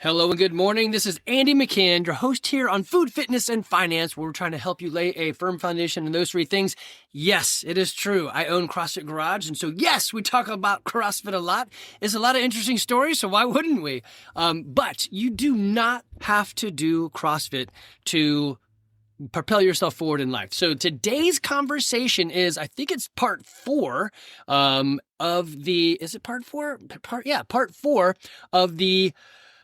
Hello and good morning. This is Andy McCann, your host here on Food, Fitness, and Finance, where we're trying to help you lay a firm foundation in those three things. Yes, it is true. I own CrossFit Garage, and so yes, we talk about CrossFit a lot. It's a lot of interesting stories, so why wouldn't we? But you do not have to do CrossFit to propel yourself forward in life. So today's conversation is, I think it's part 4 of the, is it part 4? Part 4 of the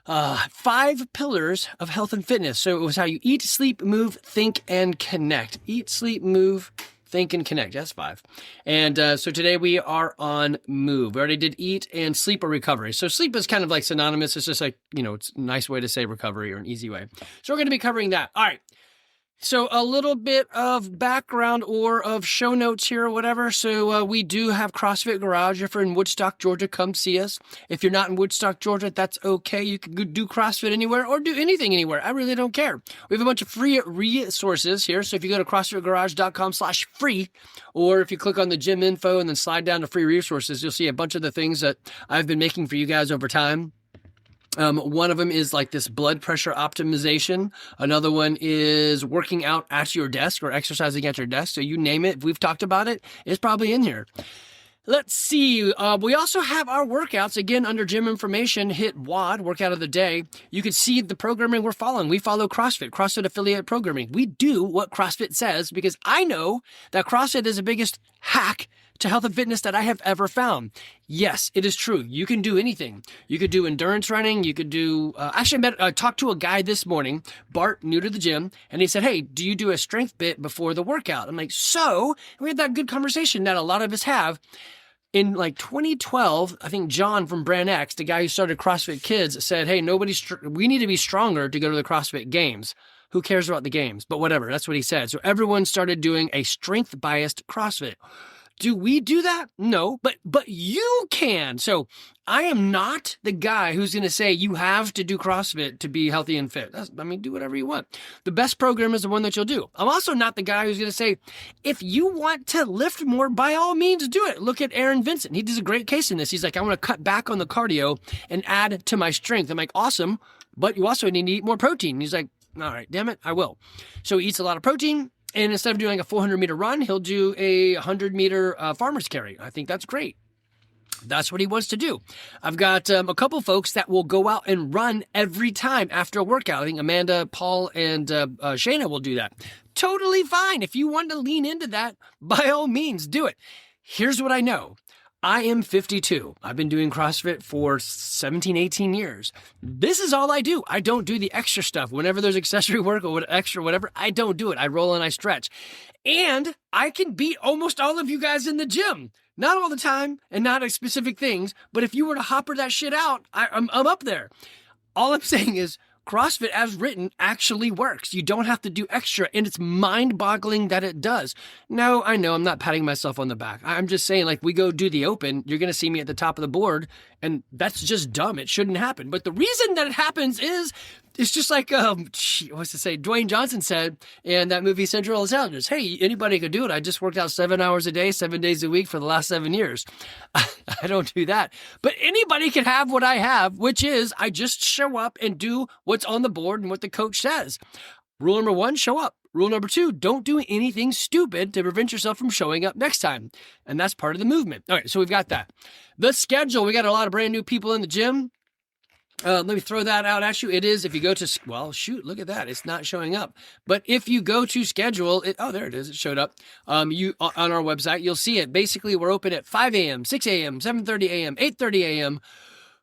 5 pillars of health and fitness. So it was how you eat, sleep, move, think, and connect. Eat, sleep, move, think, and connect. That's 5. And so today we are on move. We already did eat and sleep or recovery. So sleep is kind of like synonymous. It's just like, it's a nice way to say recovery or an easy way. So we're going to be covering that. All right. So a little bit of background or of show notes here or whatever. So we do have CrossFit Garage. If you're in Woodstock, Georgia, come see us. If you're not in Woodstock, Georgia, that's okay. You can do CrossFit anywhere or do anything anywhere. I really don't care. We have a bunch of free resources here. So if you go to CrossFitGarage.com/free, or if you click on the gym info and then slide down to free resources, you'll see a bunch of the things that I've been making for you guys over time. One of them is like this blood pressure optimization. Another one is working out at your desk or exercising at your desk. So you name it. If we've talked about it, it's probably in here. Let's see. We also have our workouts. Again, under gym information, hit WOD, workout of the day. You can see the programming we're following. We follow CrossFit affiliate programming. We do what CrossFit says because I know that CrossFit is the biggest hack to health and fitness that I have ever found. Yes, it is true. You can do anything. You could do endurance running. You could do, I talked to a guy this morning, Bart, new to the gym, and he said, hey, do you do a strength bit before the workout? I'm like, so we had that good conversation that a lot of us have. In like 2012, I think John from Brand X, the guy who started CrossFit Kids, said, hey, we need to be stronger to go to the CrossFit Games. Who cares about the games? But whatever, that's what he said. So everyone started doing a strength-biased CrossFit. Do we do that? No, but you can. So I am not the guy who's going to say you have to do CrossFit to be healthy and fit. Do whatever you want. The best program is the one that you'll do. I'm also not the guy who's going to say, if you want to lift more, by all means do it. Look at Aaron Vincent. He does a great case in this. He's like, I want to cut back on the cardio and add to my strength. I'm like, awesome, but you also need to eat more protein. And he's like, all right, damn it, I will. So he eats a lot of protein. And instead of doing a 400-meter run, he'll do a 100-meter farmer's carry. I think that's great. That's what he wants to do. I've got a couple folks that will go out and run every time after a workout. I think Amanda, Paul, and Shayna will do that. Totally fine. If you want to lean into that, by all means, do it. Here's what I know. I am 52. I've been doing CrossFit for 17, 18 years. This is all I do. I don't do the extra stuff. Whenever there's accessory work or whatever, I don't do it. I roll and I stretch. And I can beat almost all of you guys in the gym. Not all the time and not at specific things, but if you were to hopper that shit out, I'm up there. All I'm saying is CrossFit as written actually works. You don't have to do extra, and it's mind-boggling that it does. No, I know I'm not patting myself on the back. I'm just saying, like, we go do the open, you're going to see me at the top of the board, and that's just dumb. It shouldn't happen. But the reason that it happens is, it's just like, Dwayne Johnson said in that movie Central Intelligence, hey, anybody could do it. I just worked out 7 hours a day, 7 days a week for the last 7 years. I don't do that. But anybody can have what I have, which is I just show up and do what's on the board and what the coach says. Rule number 1, show up. Rule number 2, don't do anything stupid to prevent yourself from showing up next time. And that's part of the movement. All right, so we've got that. The schedule, we got a lot of brand new people in the gym. Let me throw that out at you. It is, if you go to, look at that. It's not showing up. But if you go to schedule, there it is. It showed up. On our website, you'll see it. Basically, we're open at 5 a.m., 6 a.m., 7:30 a.m., 8:30 a.m.,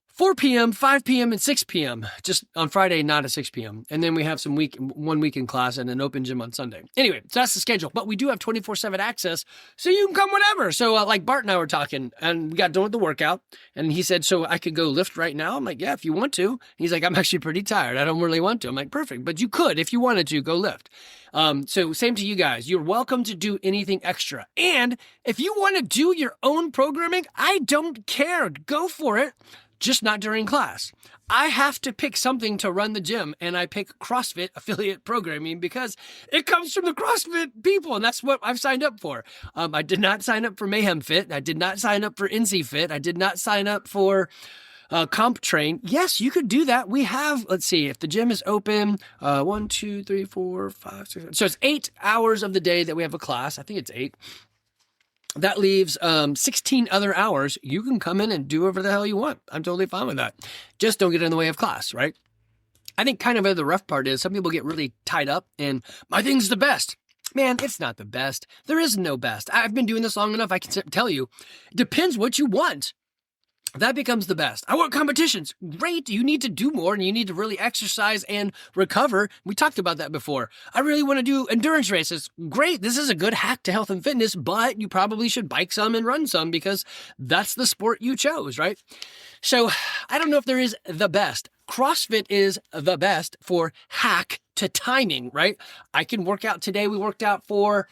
4 p.m., 5 p.m., and 6 p.m. Just on Friday, not at 6 p.m. And then we have some 1 weekend class and an open gym on Sunday. Anyway, so that's the schedule. But we do have 24/7 access, so you can come whenever. So like Bart and I were talking, and we got done with the workout, and he said, so I could go lift right now? I'm like, yeah, if you want to. He's like, I'm actually pretty tired. I don't really want to. I'm like, perfect. But you could, if you wanted to, go lift. So same to you guys. You're welcome to do anything extra. And if you want to do your own programming, I don't care. Go for it. Just not during class. I have to pick something to run the gym, and I pick CrossFit affiliate programming because it comes from the CrossFit people, and that's what I've signed up for. I did not sign up for Mayhem Fit. I did not sign up for NC Fit. I did not sign up for comp train, yes, you could do that. We have, let's see, if the gym is open, 1, 2, 3, 4, 5, 6, so it's 8 hours of the day that we have a class. I think it's 8. That leaves 16 other hours. You can come in and do whatever the hell you want. I'm totally fine with that. Just don't get in the way of class, right? I think kind of the rough part is some people get really tied up and my thing's the best. Man, it's not the best. There is no best. I've been doing this long enough. I can tell you, it depends what you want. That becomes the best. I want competitions. Great. You need to do more and you need to really exercise and recover. We talked about that before. I really want to do endurance races. Great. This is a good hack to health and fitness, but you probably should bike some and run some because that's the sport you chose, right? So I don't know if there is the best. CrossFit is the best for hack to timing, right? I can work out today. We worked out for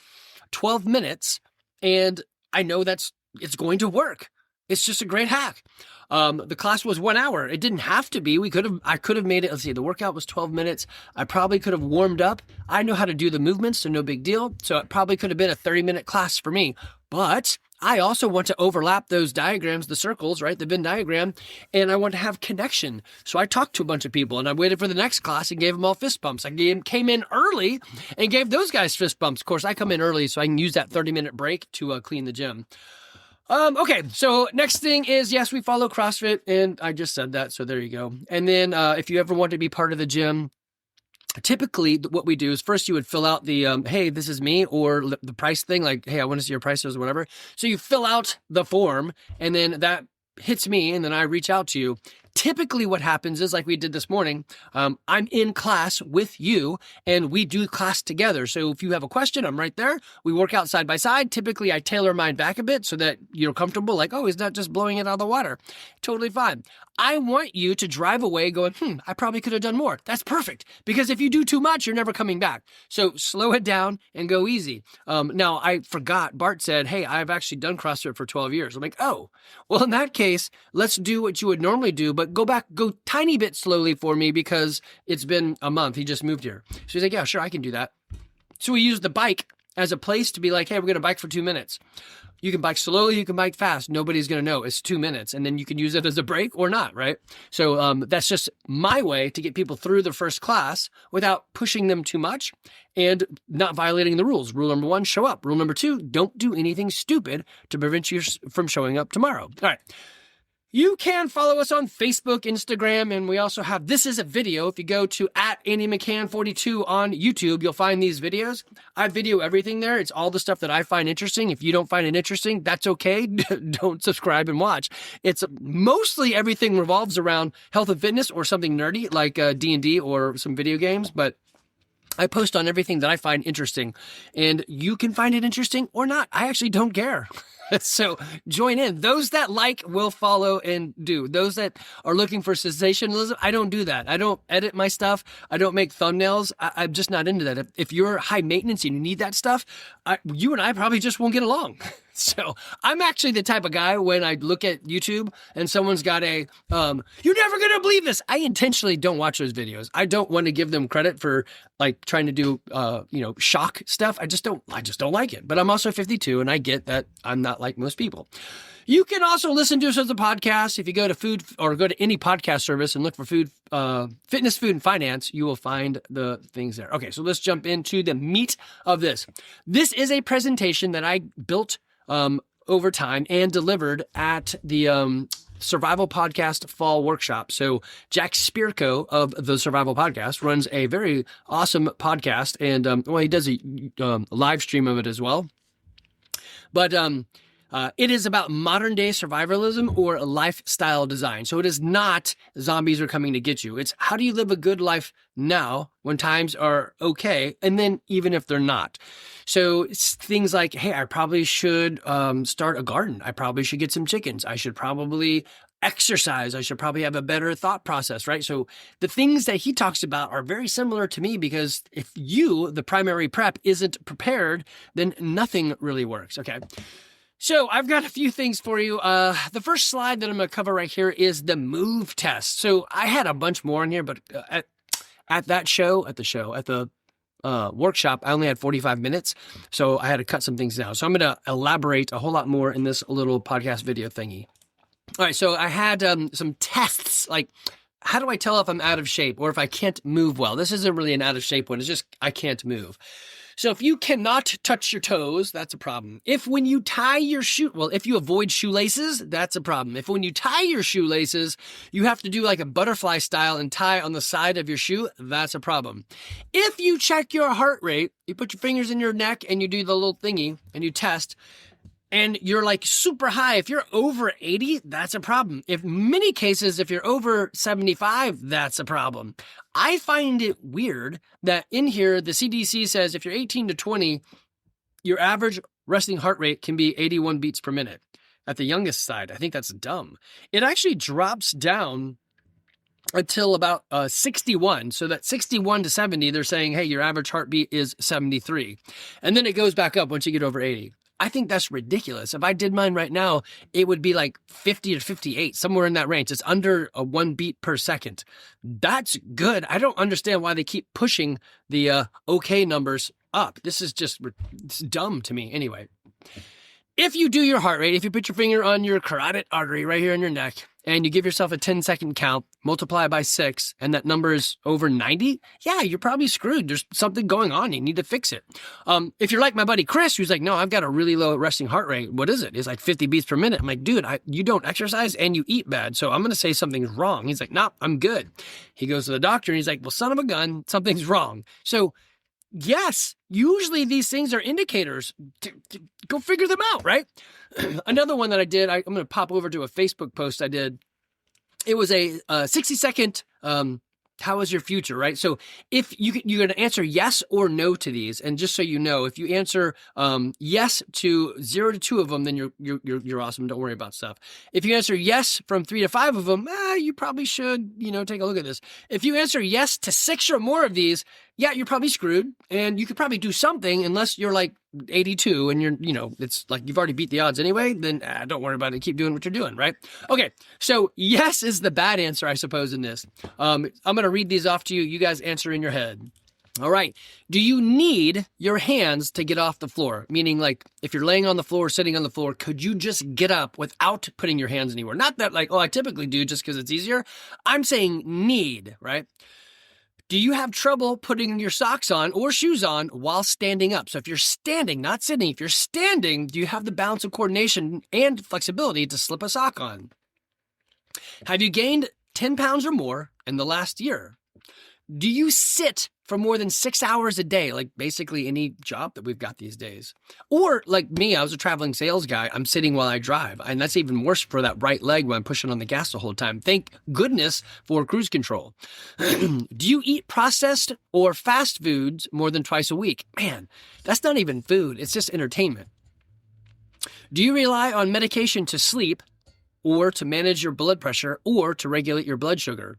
12 minutes and I know it's going to work. It's just a great hack. The class was 1 hour. It didn't have to be. I could have made it. Let's see. The workout was 12 minutes. I probably could have warmed up. I know how to do the movements, so no big deal. So it probably could have been a 30-minute class for me. But I also want to overlap those diagrams, the circles, right? The Venn diagram, and I want to have connection. So I talked to a bunch of people and I waited for the next class and gave them all fist bumps. I came in early and gave those guys fist bumps. Of course, I come in early so I can use that 30-minute break to clean the gym. Okay, so next thing is, yes, we follow CrossFit, and I just said that, so there you go. And then if you ever want to be part of the gym, typically what we do is first you would fill out the, hey, this is me, or the price thing, like, hey, I want to see your prices or whatever. So you fill out the form, and then that hits me, and then I reach out to you. Typically what happens is, like we did this morning, I'm in class with you and we do class together. So if you have a question, I'm right there. We work out side by side. Typically I tailor mine back a bit so that you're comfortable, like, oh, he's not just blowing it out of the water. Totally fine. I want you to drive away going, I probably could have done more. That's perfect. Because if you do too much, you're never coming back. So slow it down and go easy. Now I forgot, Bart said, hey, I've actually done CrossFit for 12 years. I'm like, oh, well, in that case, let's do what you would normally do, but go tiny bit slowly for me because it's been a month. He just moved here. So he's like, yeah, sure, I can do that. So we use the bike as a place to be like, hey, we're going to bike for 2 minutes. You can bike slowly, you can bike fast. Nobody's going to know. It's 2 minutes. And then you can use it as a break or not, right? So that's just my way to get people through the first class without pushing them too much and not violating the rules. Rule number 1, show up. Rule number 2, don't do anything stupid to prevent you from showing up tomorrow. All right. You can follow us on Facebook, Instagram, and we also have This Is a Video. If you go to @AndyMcCann42 on YouTube, you'll find these videos. I video everything there. It's all the stuff that I find interesting. If you don't find it interesting, that's okay. Don't subscribe and watch. It's mostly everything revolves around health and fitness or something nerdy like D&D or some video games, but I post on everything that I find interesting, and you can find it interesting or not. I actually don't care. So join in. Those that like will follow and do. Those that are looking for sensationalism, I don't do that. I don't edit my stuff. I don't make thumbnails. I'm just not into that. If you're high maintenance and you need that stuff, you and I probably just won't get along. So I'm actually the type of guy when I look at YouTube and someone's got a, you're never going to believe this. I intentionally don't watch those videos. I don't want to give them credit for like trying to do, shock stuff. I just don't like it, but I'm also 52 and I get that I'm not like most people. You can also listen to us as a podcast. If you go to food or go to any podcast service and look for food, fitness, food, and finance, you will find the things there. Okay. So let's jump into the meat of this. This is a presentation that I built over time and delivered at the Survival Podcast Fall Workshop. So Jack Spirko of the Survival Podcast runs a very awesome podcast, and he does a live stream of it as well. But it is about modern day survivalism or lifestyle design. So it is not zombies are coming to get you. It's how do you live a good life now when times are okay, and then even if they're not. So it's things like, hey, I probably should start a garden. I probably should get some chickens. I should probably exercise. I should probably have a better thought process, right? So the things that he talks about are very similar to me because if you, the primary prep, isn't prepared, then nothing really works, okay? So I've got a few things for you. The first slide that I'm going to cover right here is the move test. So I had a bunch more in here, but at the workshop, I only had 45 minutes. So I had to cut some things down. So I'm going to elaborate a whole lot more in this little podcast video thingy. All right, so I had some tests, like how do I tell if I'm out of shape or if I can't move well? This isn't really an out of shape one. It's just I can't move. So if you cannot touch your toes, that's a problem. If when you tie your if you avoid shoelaces, that's a problem. If when you tie your shoelaces, you have to do like a butterfly style and tie on the side of your shoe, that's a problem. If you check your heart rate, you put your fingers in your neck and you do the little thingy and you test, and you're like super high. If you're over 80, that's a problem. If many cases, if you're over 75, that's a problem. I find it weird that in here, the CDC says if you're 18 to 20, your average resting heart rate can be 81 beats per minute. At the youngest side, I think that's dumb. It actually drops down until about 61. So that 61 to 70, they're saying, hey, your average heartbeat is 73. And then it goes back up once you get over 80. I think that's ridiculous. If I did mine right now, it would be like 50 to 58, somewhere in that range. It's under a 1 beat per second. That's good. I don't understand why they keep pushing the okay numbers up. This is just it's dumb to me. Anyway, if you do your heart rate, if you put your finger on your carotid artery right here in your neck, and you give yourself a 10-second count, multiply by 6, and that number is over 90, yeah, you're probably screwed. There's something going on. You need to fix it. If you're like my buddy Chris, who's like, no, I've got a really low resting heart rate. What is it? It's like 50 beats per minute. I'm like, dude, you don't exercise and you eat bad, so I'm going to say something's wrong. He's like, no, I'm good. He goes to the doctor, and he's like, well, son of a gun, something's wrong. So yes, usually these things are indicators. Go figure them out, right? Another one that I did, I'm going to pop over to a Facebook post I did. It was a 60-second, how is your future, right? So if you're going to answer yes or no to these, and just so you know, if you answer yes to 0 to 2 of them, then you're awesome. Don't worry about stuff. If you answer yes from 3 to 5 of them, you probably should, take a look at this. If you answer yes to 6 or more of these, yeah, you're probably screwed, and you could probably do something unless you're like 82 and it's like you've already beat the odds anyway, then don't worry about it. Keep doing what you're doing, right? Okay, so yes is the bad answer, I suppose, in this. I'm going to read these off to you. You guys answer in your head. All right. Do you need your hands to get off the floor? Meaning, like, if you're laying on the floor, sitting on the floor, could you just get up without putting your hands anywhere? Not that like, I typically do just because it's easier. I'm saying need, right? Do you have trouble putting your socks on or shoes on while standing up? So if you're standing, not sitting, if you're standing, do you have the balance and coordination and flexibility to slip a sock on? Have you gained 10 pounds or more in the last year? Do you sit for more than 6 hours a day, like basically any job that we've got these days? Or like me, I was a traveling sales guy. I'm sitting while I drive, and that's even worse for that right leg when I'm pushing on the gas the whole time. Thank goodness for cruise control. Do you eat processed or fast foods more than twice a week? Man, that's not even food. It's just entertainment. Do you rely on medication to sleep or to manage your blood pressure or to regulate your blood sugar?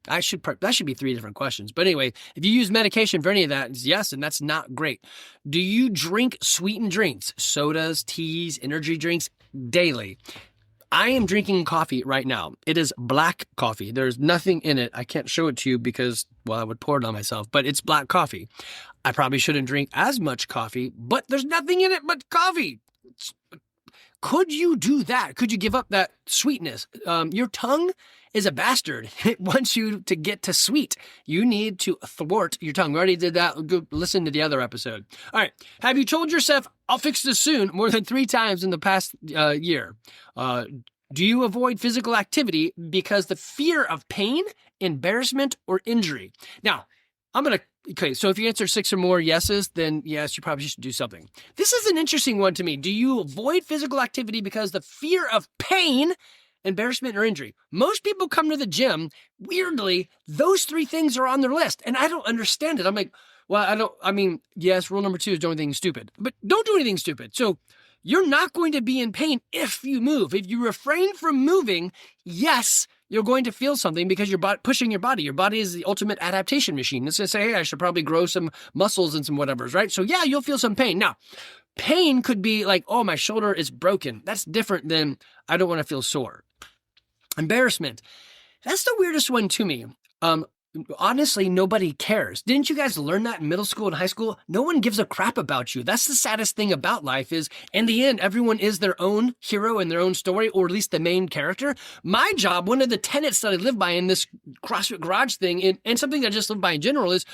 That should be 3 different questions. But anyway, if you use medication for any of that, it's yes, and that's not great. Do you drink sweetened drinks, sodas, teas, energy drinks daily? I am drinking coffee right now. It is black coffee. There's nothing in it. I can't show it to you because, I would pour it on myself, but it's black coffee. I probably shouldn't drink as much coffee, but there's nothing in it but coffee. Could you do that? Could you give up that sweetness? Your tongue is a bastard. It wants you to get to sweet. You need to thwart your tongue. We already did that. Go listen to the other episode. All right. Have you told yourself, I'll fix this soon, more than 3 times in the past year? Do you avoid physical activity because the fear of pain, embarrassment, or injury? Now, okay, so if you answer 6 or more yeses, then yes, you probably should do something. This is an interesting one to me. Do you avoid physical activity because the fear of pain, embarrassment, or injury? Most people come to the gym. Weirdly, those 3 things are on their list, and I don't understand it. I'm like, yes, rule number 2 is don't do anything stupid, but don't do anything stupid. So you're not going to be in pain if you move. If you refrain from moving, yes, you're going to feel something because you're pushing your body. Your body is the ultimate adaptation machine. It's going to say, hey, I should probably grow some muscles and some whatevers, right? So yeah, you'll feel some pain. Now, pain could be like, oh, my shoulder is broken. That's different than I don't want to feel sore. Embarrassment. That's the weirdest one to me. honestly, nobody cares. Didn't you guys learn that in middle school and high school? No one gives a crap about you. That's the saddest thing about life is, in the end, everyone is their own hero in their own story, or at least the main character. My job, one of the tenets that I live by in this CrossFit Garage thing, and something that I just live by in general, is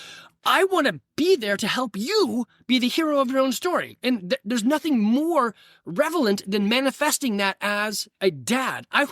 I want to be there to help you be the hero of your own story. And there's nothing more relevant than manifesting that as a dad. I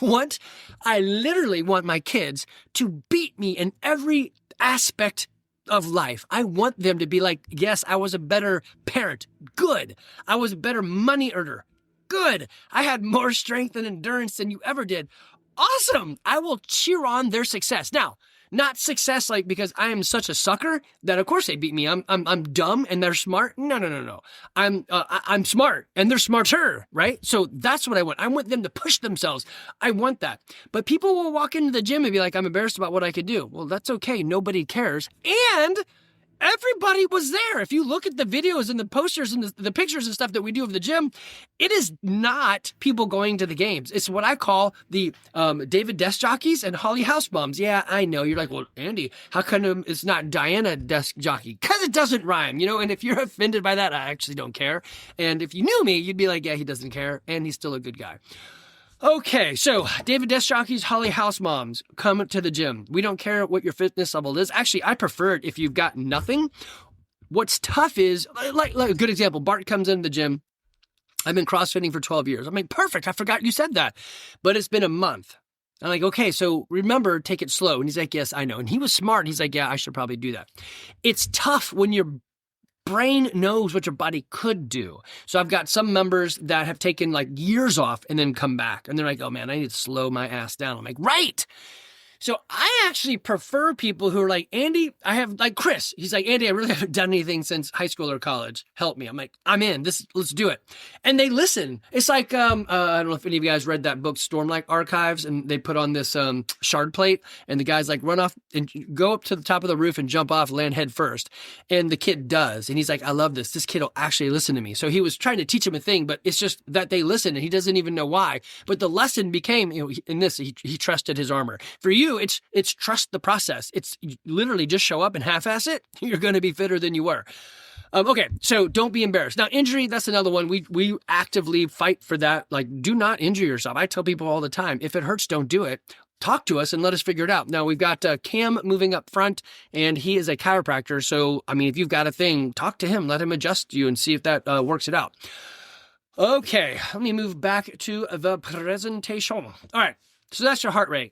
literally want my kids to beat me in every aspect of life. I want them to be like, yes, I was a better parent. Good. I was a better money earner. Good. I had more strength and endurance than you ever did. Awesome. I will cheer on their success. Now, not success like because I am such a sucker that of course they beat me. I'm dumb and they're smart. No. I'm smart and they're smarter, right? So that's what I want. I want them to push themselves. I want that. But people will walk into the gym and be like, I'm embarrassed about what I could do. Well, that's okay. Nobody cares. And everybody was there. If you look at the videos and the posters and the pictures and stuff that we do of the gym, it is not people going to the games. It's what I call the David desk jockeys and Holly house moms. Yeah, I know. You're like, well, Andy, how come it's not Diana desk jockey? Because it doesn't rhyme, and if you're offended by that, I actually don't care. And if you knew me, you'd be like, yeah, he doesn't care. And he's still a good guy. Okay, so David desk jockeys, Holly house moms, come to the gym. We don't care what your fitness level is. Actually, I prefer it if you've got nothing. What's tough is, like a good example, Bart comes into the gym. I've been CrossFitting for 12 years. I'm like, perfect. I forgot you said that. But it's been a month. I'm like, okay, so remember, take it slow. And he's like, yes, I know. And he was smart. He's like, yeah, I should probably do that. It's tough when your brain knows what your body could do. So I've got some members that have taken like years off and then come back. And they're like, oh man, I need to slow my ass down. I'm like, right. So I actually prefer people who are like, Andy, I have like Chris. He's like, Andy, I really haven't done anything since high school or college. Help me. I'm like, I'm in. Let's do it. And they listen. It's like, I don't know if any of you guys read that book, Stormlight Archives, and they put on this shard plate, and the guy's like, run off and go up to the top of the roof and jump off, land head first. And the kid does. And he's like, I love this. This kid will actually listen to me. So he was trying to teach him a thing, but it's just that they listen and he doesn't even know why. But the lesson became, in this, he trusted his armor. For you, it's trust the process. It's literally just show up and half-ass it. You're going to be fitter than you were. Okay, so don't be embarrassed. Now, injury, that's another one. We actively fight for that. Like, do not injure yourself. I tell people all the time, if it hurts, don't do it. Talk to us and let us figure it out. Now, we've got Cam moving up front, and he is a chiropractor. So, I mean, if you've got a thing, talk to him. Let him adjust you and see if that works it out. Okay, let me move back to the presentation. All right, so that's your heart rate.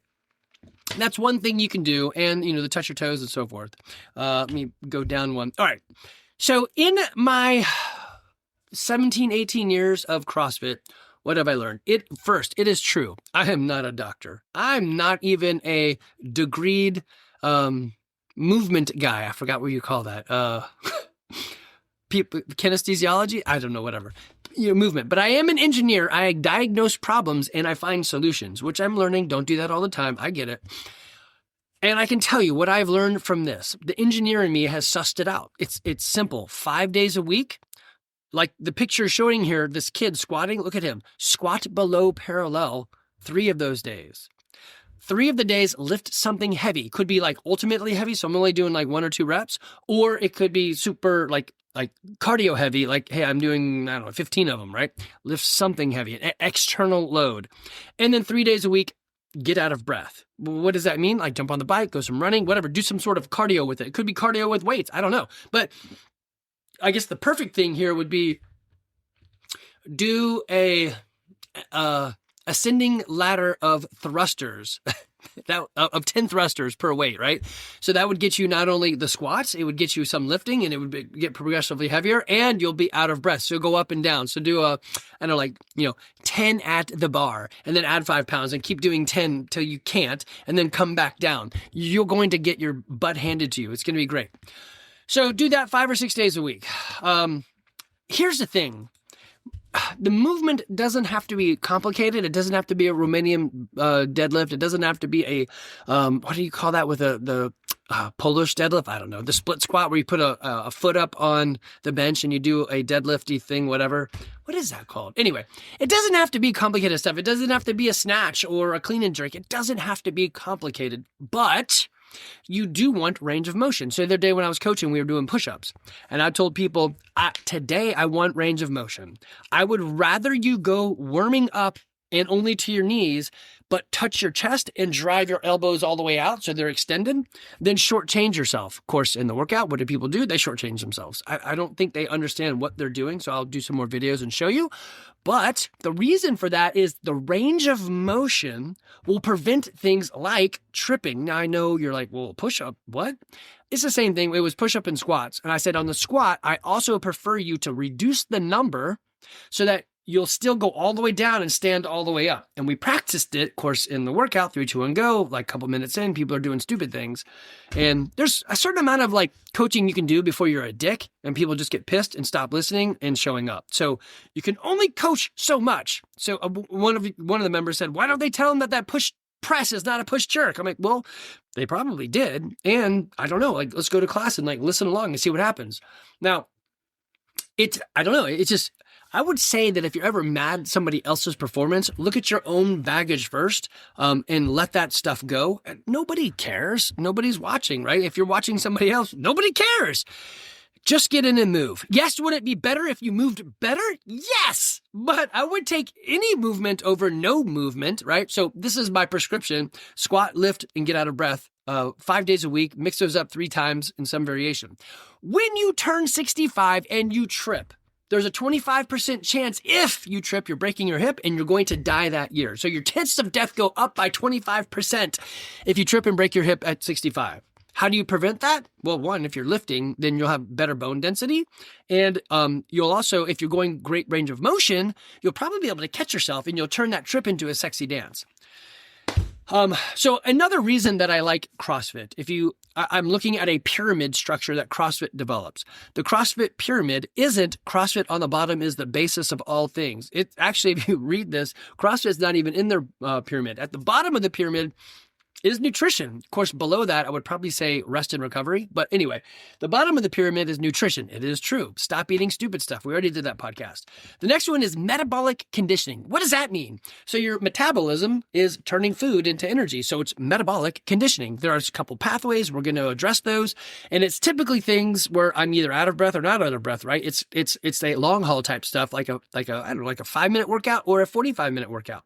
That's one thing you can do, and, the touch your toes and so forth. Let me go down one. All right. So in my 17, 18 years of CrossFit, what have I learned? First, it is true. I am not a doctor. I'm not even a degreed movement guy. I forgot what you call that. Kinesthesiology? I don't know, whatever. Movement. But I am an engineer. I diagnose problems and I find solutions, which I'm learning. Don't do that all the time. I get it. And I can tell you what I've learned from this. The engineer in me has sussed it out. It's simple. 5 days a week, like the picture showing here, this kid squatting. Look at him. Squat below parallel 3 of those days. 3 of the days, lift something heavy. Could be like ultimately heavy, so I'm only doing like 1 or 2 reps. Or it could be super like cardio heavy, like, hey, I'm doing, 15 of them, right? Lift something heavy, an external load. And then 3 days a week, get out of breath. What does that mean? Like jump on the bike, go some running, whatever, do some sort of cardio with it. It could be cardio with weights. I don't know. But I guess the perfect thing here would be do a ascending ladder of thrusters. Of 10 thrusters per weight, right? So that would get you not only the squats, it would get you some lifting and it would get progressively heavier and you'll be out of breath. So go up and down. So do 10 at the bar and then add 5 pounds and keep doing 10 till you can't and then come back down. You're going to get your butt handed to you. It's going to be great. So do that 5 or 6 days a week. Here's the thing. The movement doesn't have to be complicated. It doesn't have to be a Romanian deadlift. It doesn't have to be a, what do you call that with the Polish deadlift? I don't know. The split squat where you put a foot up on the bench and you do a deadlifty thing, whatever. What is that called? Anyway, it doesn't have to be complicated stuff. It doesn't have to be a snatch or a clean and jerk. It doesn't have to be complicated. But you do want range of motion. So the other day when I was coaching, we were doing push-ups, and I told people, today I want range of motion. I would rather you go warming up and only to your knees, but touch your chest and drive your elbows all the way out so they're extended, then shortchange yourself. Of course, in the workout, what do people do? They shortchange themselves. I don't think they understand what they're doing, so I'll do some more videos and show you. But the reason for that is the range of motion will prevent things like tripping. Now, I know you're like, well, push-up, what? It's the same thing. It was push-up and squats. And I said on the squat, I also prefer you to reduce the number so that you'll still go all the way down and stand all the way up. And we practiced it, of course, in the workout, 3, 2, 1, go, like a couple minutes in, people are doing stupid things. And there's a certain amount of like coaching you can do before you're a dick and people just get pissed and stop listening and showing up. So you can only coach so much. So one of the members said, why don't they tell them that push press is not a push jerk? I'm like, well, they probably did. And I don't know, like, let's go to class and like listen along and see what happens. Now, I don't know. It's just, I would say that if you're ever mad at somebody else's performance, look at your own baggage first, and let that stuff go. Nobody cares. Nobody's watching, right? If you're watching somebody else, nobody cares. Just get in and move. Yes, would it be better if you moved better? Yes, but I would take any movement over no movement, right? So this is my prescription: squat, lift, and get out of breath. 5 days a week, mix those up 3 times in some variation. When you turn 65 and you trip, there's a 25% chance if you trip, you're breaking your hip and you're going to die that year. So your chances of death go up by 25% if you trip and break your hip at 65. How do you prevent that? Well, one, if you're lifting, then you'll have better bone density. And you'll also, if you're going great range of motion, you'll probably be able to catch yourself and you'll turn that trip into a sexy dance. So another reason that I like CrossFit, I'm looking at a pyramid structure that CrossFit develops. The CrossFit pyramid isn't CrossFit on the bottom is the basis of all things. It actually, if you read this, CrossFit's not even in their pyramid. At the bottom of the pyramid is nutrition. Of course, below that, I would probably say rest and recovery. But anyway, the bottom of the pyramid is nutrition. It is true. Stop eating stupid stuff. We already did that podcast. The next one is metabolic conditioning. What does that mean? So your metabolism is turning food into energy. So it's metabolic conditioning. There are a couple pathways. We're going to address those. And it's typically things where I'm either out of breath or not out of breath, right? It's a long haul type stuff, like a 5-minute workout or a 45-minute workout.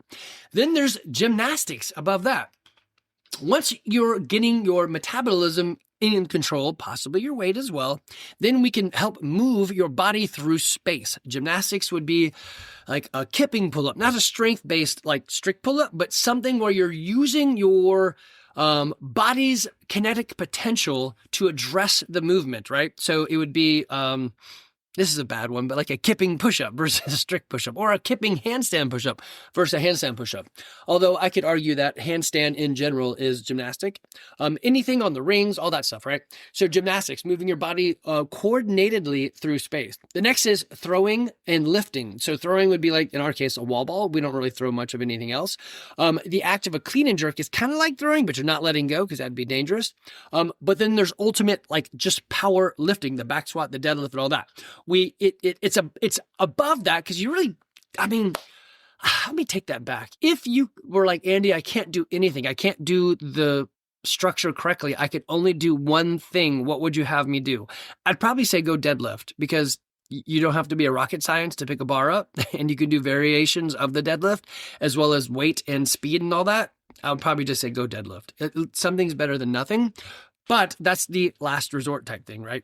Then there's gymnastics above that. Once you're getting your metabolism in control, possibly your weight as well, then we can help move your body through space. Gymnastics would be like a kipping pull-up, not a strength-based like strict pull-up, but something where you're using your body's kinetic potential to address the movement, right? So it would be... this is a bad one, but like a kipping push-up versus a strict push-up, or a kipping handstand push-up versus a handstand push-up. Although I could argue that handstand in general is gymnastic. Anything on the rings, all that stuff, right? So gymnastics, moving your body coordinatedly through space. The next is throwing and lifting. So throwing would be like, in our case, a wall ball. We don't really throw much of anything else. The act of a clean and jerk is kind of like throwing, but you're not letting go because that'd be dangerous. But then there's ultimate, like just power lifting, the back squat, the deadlift, and all that. It's above that because you really, let me take that back. If you were like, Andy, I can't do anything. I can't do the structure correctly. I could only do one thing. What would you have me do? I'd probably say go deadlift because you don't have to be a rocket science to pick a bar up and you can do variations of the deadlift as well as weight and speed and all that. I would probably just say go deadlift. Something's better than nothing, but that's the last resort type thing, right?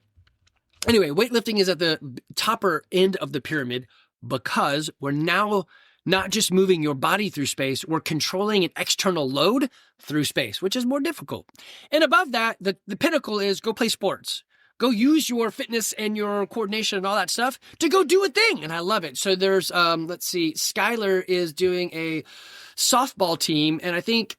Anyway, weightlifting is at the topper end of the pyramid because we're now not just moving your body through space, we're controlling an external load through space, which is more difficult. And above that, the pinnacle is go play sports. Go use your fitness and your coordination and all that stuff to go do a thing. And I love it. So there's, Skylar is doing a softball team. And I think,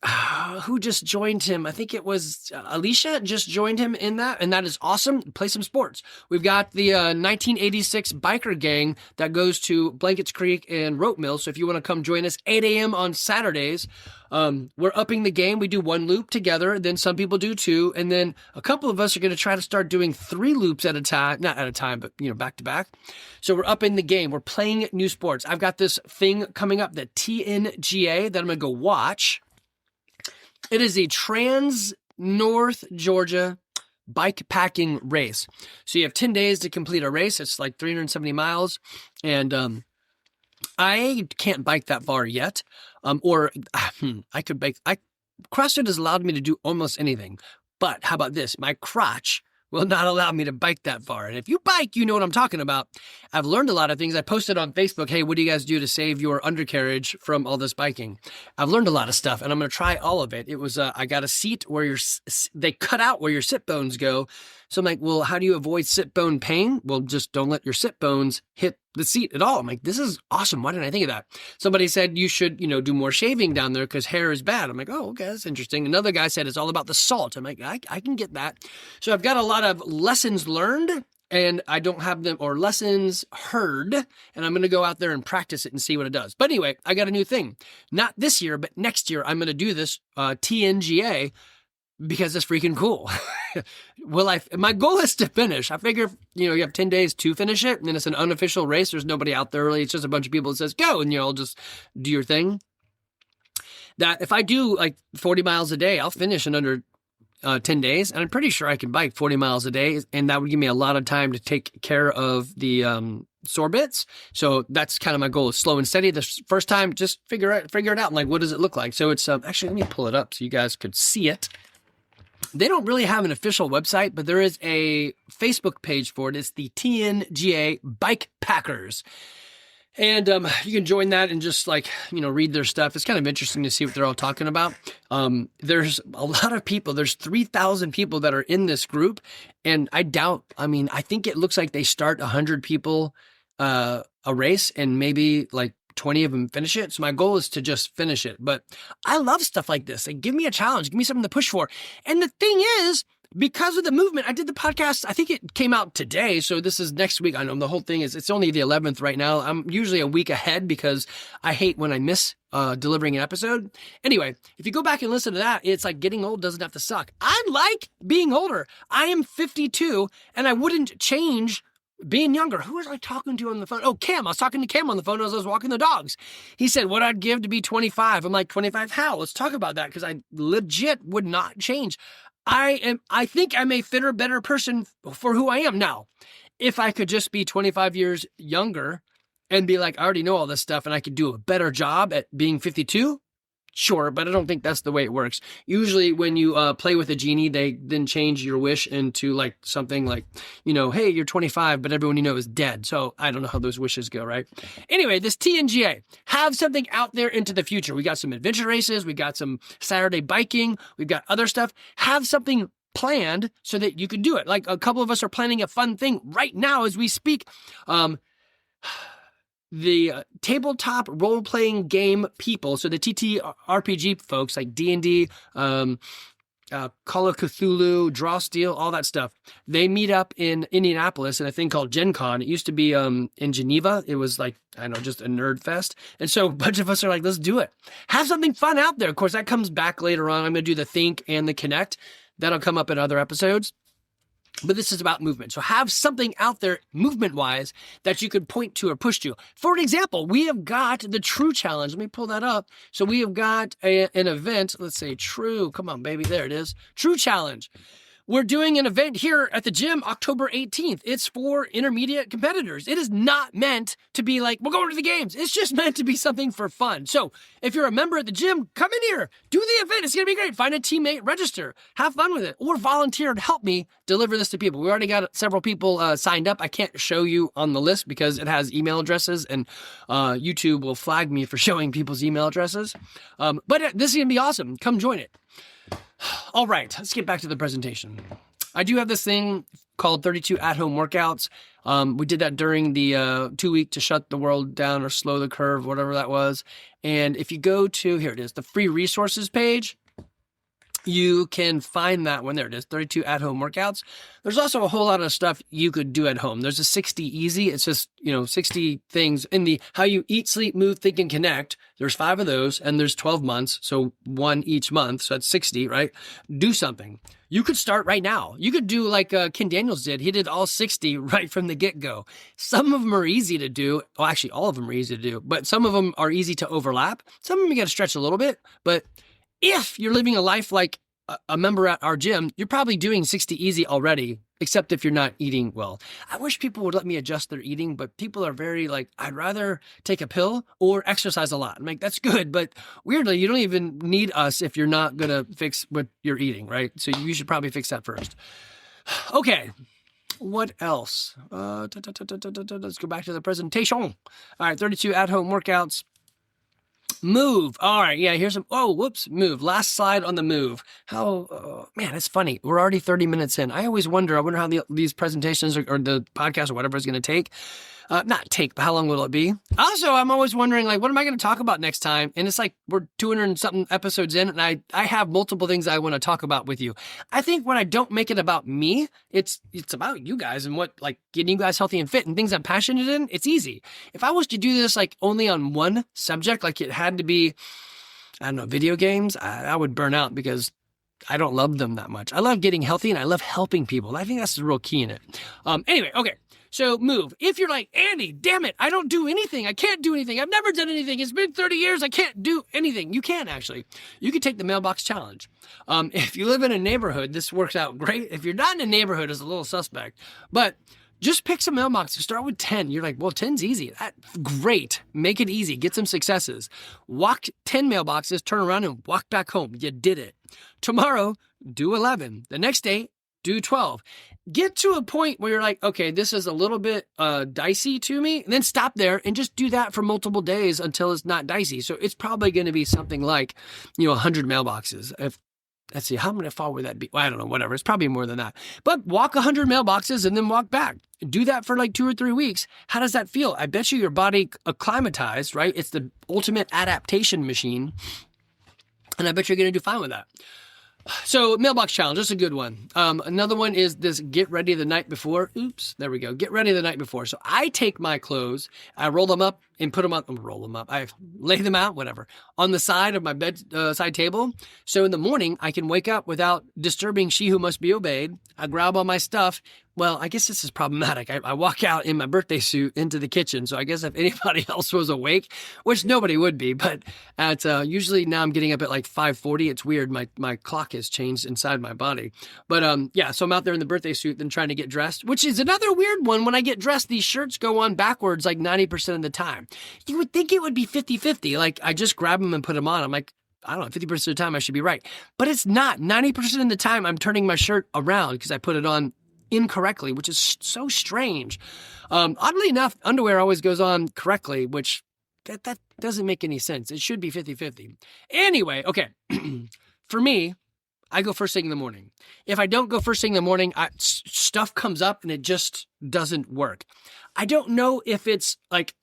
who just joined him? I think it was Alicia just joined him in that. And that is awesome. Play some sports. We've got the 1986 biker gang that goes to Blankets Creek and Rope Mill. So if you want to come join us 8 a.m. on Saturdays, we're upping the game. We do 1 loop together. Then some people do 2. And then a couple of us are going to try to start doing 3 loops at a time, not at a time, but back to back. So we're upping the game. We're playing new sports. I've got this thing coming up, the TNGA, that I'm going to go watch. It is a North Georgia bike packing race. So you have 10 days to complete a race. It's like 370 miles. And I can't bike that far yet. I could bike. CrossFit has allowed me to do almost anything. But how about this? My crotch will not allow me to bike that far. And if you bike, you know what I'm talking about. I've learned a lot of things. I posted on Facebook, hey, what do you guys do to save your undercarriage from all this biking? I've learned a lot of stuff, and I'm going to try all of it. It was, I got a seat where they cut out where your sit bones go. So I'm like, well, how do you avoid sit bone pain? Well, just don't let your sit bones hit the seat at all. I'm like, this is awesome. Why didn't I think of that? Somebody said you should, do more shaving down there because hair is bad. I'm like, oh, okay, that's interesting. Another guy said it's all about the salt. I'm like, I can get that. So I've got a lot of lessons learned, and I don't have them, or lessons heard, and I'm going to go out there and practice it and see what it does. But anyway, I got a new thing. Not this year, but next year, I'm going to do this TNGA because it's freaking cool. My goal is to finish. I figure, you have 10 days to finish it, and it's an unofficial race. There's nobody out there really. It's just a bunch of people that says, go, and I'll just do your thing. That if I do like 40 miles a day, I'll finish in under 10 days. And I'm pretty sure I can bike 40 miles a day. And that would give me a lot of time to take care of the sore bits. So that's kind of my goal, is slow and steady. The first time, just figure it out. Like, what does it look like? So it's actually, let me pull it up so you guys could see it. They don't really have an official website, but there is a Facebook page for it. It's the TNGA Bike Packers. And you can join that and just read their stuff. It's kind of interesting to see what they're all talking about. There's a lot of people. There's 3,000 people that are in this group. And I think it looks like they start 100 people a race, and maybe like 20 of them finish it. So my goal is to just finish it. But I love stuff like this. Like, give me a challenge. Give me something to push for. And the thing is, because of the movement, I did the podcast. I think it came out today. So this is next week. I know the whole thing it's only the 11th right now. I'm usually a week ahead because I hate when I miss delivering an episode. Anyway, if you go back and listen to that, it's like getting old doesn't have to suck. I like being older. I am 52 and I wouldn't change being younger. Who was I talking to on the phone? Oh, Cam. I was talking to Cam on the phone as I was walking the dogs. He said, what I'd give to be 25. I'm like, 25 how? Let's talk about that, because I legit would not change. I think I'm a fitter, better person for who I am now. If I could just be 25 years younger and be like, I already know all this stuff and I could do a better job at being 52, sure, but I don't think that's the way it works. Usually when you play with a genie, they then change your wish into like something like, hey, you're 25, but everyone you know is dead. So I don't know how those wishes go, right? Anyway, this TNGA, have something out there into the future. We got some adventure races. We got some Saturday biking. We've got other stuff. Have something planned so that you can do it. Like, a couple of us are planning a fun thing right now as we speak. The tabletop role-playing game people, so the TTRPG folks like D&D, Call of Cthulhu, Draw Steel, all that stuff, they meet up in Indianapolis in a thing called Gen Con. It used to be in Geneva. It was like, I don't know, just a nerd fest. And so a bunch of us are like, let's do it. Have something fun out there. Of course, that comes back later on. I'm going to do the Think and the Connect. That'll come up in other episodes. But this is about movement. So have something out there movement-wise that you could point to or push to. For an example, we have got the True Challenge. Let me pull that up. So we have got an event. Let's say True. Come on, baby. There it is. True Challenge. We're doing an event here at the gym October 18th. It's for intermediate competitors. It is not meant to be like, we're going to the games. It's just meant to be something for fun. So if you're a member at the gym, come in here, do the event. It's going to be great. Find a teammate, register, have fun with it, or volunteer to help me deliver this to people. We already got several people signed up. I can't show you on the list because it has email addresses, and YouTube will flag me for showing people's email addresses. But this is going to be awesome. Come join it. All right, let's get back to the presentation. I do have this thing called 32 at-home workouts. We did that during the 2-week to shut the world down or slow the curve, whatever that was. And if you go to, here it is, the free resources page, you can find that one. There it is, 32 at-home workouts. There's also a whole lot of stuff you could do at home. There's a 60 easy. It's just, 60 things in the how you eat, sleep, move, think, and connect. There's 5 of those, and there's 12 months, so 1 each month. So that's 60, right? Do something. You could start right now. You could do like Ken Daniels did. He did all 60 right from the get-go. Some of them are easy to do. Well, actually, all of them are easy to do, but some of them are easy to overlap. Some of them you got to stretch a little bit, but if you're living a life like a member at our gym, you're probably doing 60 easy already, except if you're not eating well. I wish people would let me adjust their eating, but people are very like, I'd rather take a pill or exercise a lot. I'm like, that's good, but weirdly, you don't even need us if you're not going to fix what you're eating, right? So you should probably fix that first. Okay. What else? Let's go back to the presentation. All right, 32 at-home workouts. Move. All right. Yeah, here's some. Oh, whoops. Move. Last slide on the move. How, man, it's funny. We're already 30 minutes in. I always wonder, how these presentations or the podcast or whatever is going to take. Not take, but how long will it be? Also, I'm always wondering, like, what am I going to talk about next time? And it's like, we're 200 and something episodes in, and I have multiple things I want to talk about with you. I think when I don't make it about me, it's about you guys and what, like, getting you guys healthy and fit and things I'm passionate in, it's easy. If I was to do this, like, only on one subject, like it had to be, I don't know, video games, I would burn out because I don't love them that much. I love getting healthy and I love helping people. I think that's the real key in it. Anyway, okay. So move. If you're like, Andy, damn it, I don't do anything. I can't do anything. I've never done anything. It's been 30 years. I can't do anything. You can actually. You can take the mailbox challenge. If you live in a neighborhood, this works out great. If you're not in a neighborhood, it's a little suspect. But just pick some mailboxes. Start with 10. You're like, well, 10's easy. Great. Make it easy. Get some successes. Walk 10 mailboxes, turn around and walk back home. You did it. Tomorrow, do 11. The next day, do 12. Get to a point where you're like, okay, this is a little bit dicey to me. And then stop there and just do that for multiple days until it's not dicey. So it's probably going to be something like, 100 mailboxes. Let's see, how far would that be? Well, I don't know, whatever. It's probably more than that. But walk 100 mailboxes and then walk back. Do that for like 2 or 3 weeks. How does that feel? I bet you your body acclimatized, right? It's the ultimate adaptation machine. And I bet you're going to do fine with that. So mailbox challenge, that's a good one. Another one is this get ready the night before. Oops, there we go. Get ready the night before. So I take my clothes, I roll them up and put them on, I lay them out, whatever, on the side of my bedside table. So in the morning, I can wake up without disturbing she who must be obeyed. I grab all my stuff. Well, I guess this is problematic. I walk out in my birthday suit into the kitchen. So I guess if anybody else was awake, which nobody would be, but at usually now I'm getting up at like 5:40. It's weird. My clock has changed inside my body. But yeah, so I'm out there in the birthday suit then trying to get dressed, which is another weird one. When I get dressed, these shirts go on backwards like 90% of the time. You would think it would be 50-50. Like I just grab them and put them on. I'm like, I don't know, 50% of the time I should be right. But it's not. 90% of the time I'm turning my shirt around because I put it on incorrectly, which is so strange. Oddly enough, underwear always goes on correctly, which that doesn't make any sense. It should be 50-50. Anyway, okay. For me, I go first thing in the morning. If I don't go first thing in the morning, stuff comes up and it just doesn't work. I don't know if it's like,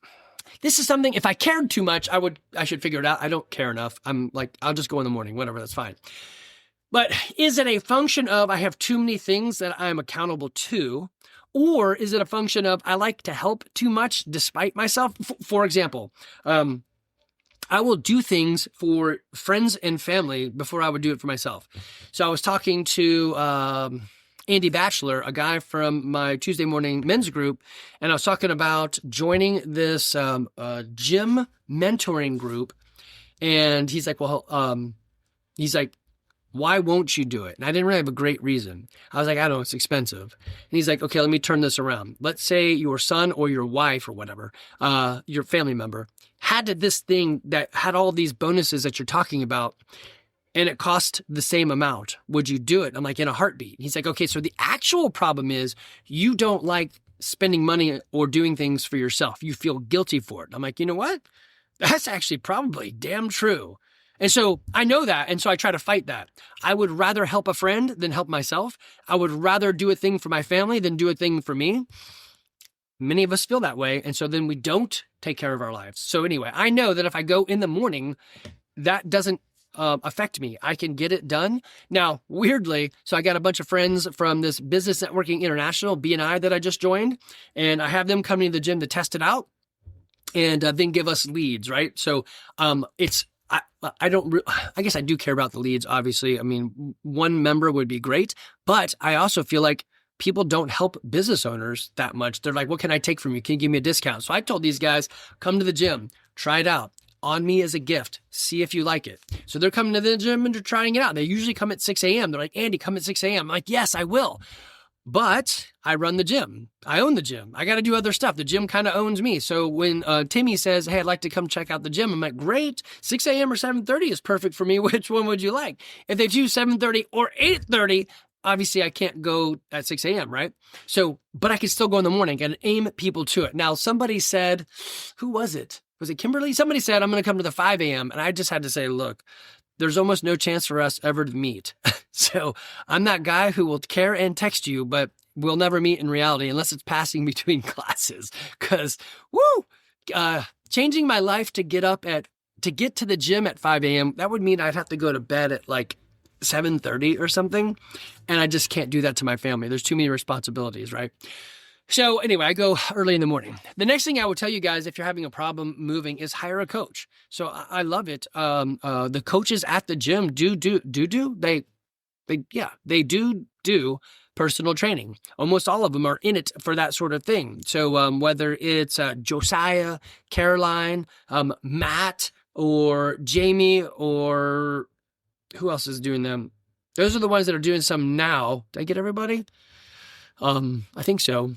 this is something, if I cared too much, I should figure it out. I don't care enough. I'm like, I'll just go in the morning, whatever, that's fine. But is it a function of I have too many things that I'm accountable to? Or is it a function of I like to help too much despite myself? For example, I will do things for friends and family before I would do it for myself. So I was talking to Andy Batchelor, a guy from my Tuesday morning men's group, and I was talking about joining this gym mentoring group. And he's like, why won't you do it? And I didn't really have a great reason. I was like, I don't know, it's expensive. And he's like, okay, let me turn this around. Let's say your son or your wife or whatever, your family member, had this thing that had all these bonuses that you're talking about, and it cost the same amount. Would you do it? I'm like, in a heartbeat. He's like, okay, so the actual problem is you don't like spending money or doing things for yourself. You feel guilty for it. I'm like, you know what? That's actually probably damn true. And so I know that, and so I try to fight that. I would rather help a friend than help myself. I would rather do a thing for my family than do a thing for me. Many of us feel that way, and so then we don't take care of our lives. So anyway, I know that if I go in the morning, that doesn't affect me. I can get it done. Now, weirdly, so I got a bunch of friends from this Business Networking International, BNI, that I just joined, and I have them coming to the gym to test it out and then give us leads, right? So I guess I do care about the leads, obviously. I mean, one member would be great, but I also feel like people don't help business owners that much. They're like, what can I take from you? Can you give me a discount? So I told these guys, come to the gym, try it out. on me as a gift. See if you like it. So they're coming to the gym and they're trying it out. They usually come at 6 a.m. They're like, Andy, come at 6 a.m. I'm like, yes, I will. But I run the gym. I own the gym. I got to do other stuff. The gym kind of owns me. So when Timmy says, hey, I'd like to come check out the gym, I'm like, great. 6 a.m. or 7:30 is perfect for me. Which one would you like? If they choose 7:30 or 8:30, obviously I can't go at 6 a.m., right? So, but I can still go in the morning and aim people to it. Now, somebody said, who was it? Was it Kimberly? Somebody said, I'm going to come to the 5 a.m. And I just had to say, look, there's almost no chance for us ever to meet. So I'm that guy who will care and text you, but we'll never meet in reality unless it's passing between classes. Because, changing my life to get to the gym at 5 a.m., that would mean I'd have to go to bed at like 7:30 or something. And I just can't do that to my family. There's too many responsibilities, right? So anyway, I go early in the morning. The next thing I will tell you guys, if you're having a problem moving, is hire a coach. So I love it. The coaches at the gym they do personal training. Almost all of them are in it for that sort of thing. So whether it's Josiah, Caroline, Matt, or Jamie, or who else is doing them? Those are the ones that are doing some now. Did I get everybody? I think so.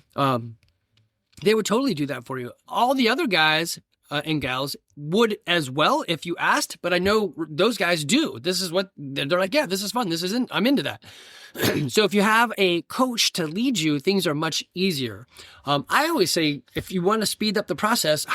They would totally do that for you. All the other guys and gals would as well if you asked, but I know those guys do. This is what they're like. Yeah, this is fun. I'm into that. So if you have a coach to lead you, things are much easier. I always say, if you want to speed up the process,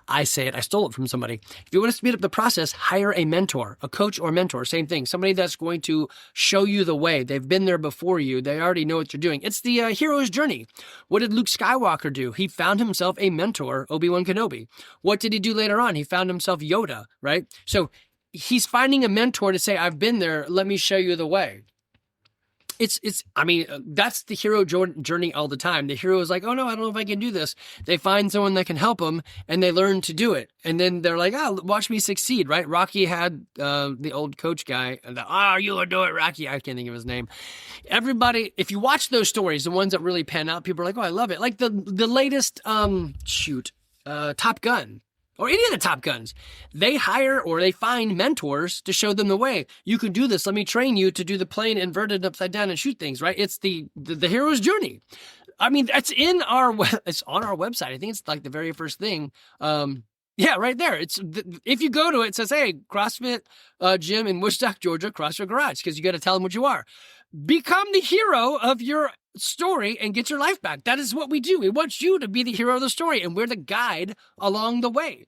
I stole it from somebody. If you want to speed up the process, hire a mentor, a coach or mentor, same thing. Somebody that's going to show you the way. They've been there before you. They already know what you're doing. It's the hero's journey. What did Luke Skywalker do? He found himself a mentor, Obi-Wan Kenobi. What did he do later on? He found himself Yoda, right? So he's finding a mentor to say, I've been there. Let me show you the way. That's the hero journey all the time. The hero is like, oh no, I don't know if I can do this. They find someone that can help them and they learn to do it. And then they're like, watch me succeed, right? Rocky had the old coach guy. You will do it, Rocky. I can't think of his name. Everybody, if you watch those stories, the ones that really pan out, people are like, oh, I love it. Like the latest, Top Gun. Or any of the Top Guns, they hire or they find mentors to show them the way. You can do this. Let me train you to do the plane inverted upside down and shoot things, right? It's the hero's journey. I mean, it's on our website. I think it's like the very first thing. Right there. If you go to it, it says, hey, CrossFit gym in Woodstock, Georgia, CrossFit Garage, because you got to tell them what you are. Become the hero of your story and get your life back. That is what we do. We want you to be the hero of the story, and we're the guide along the way.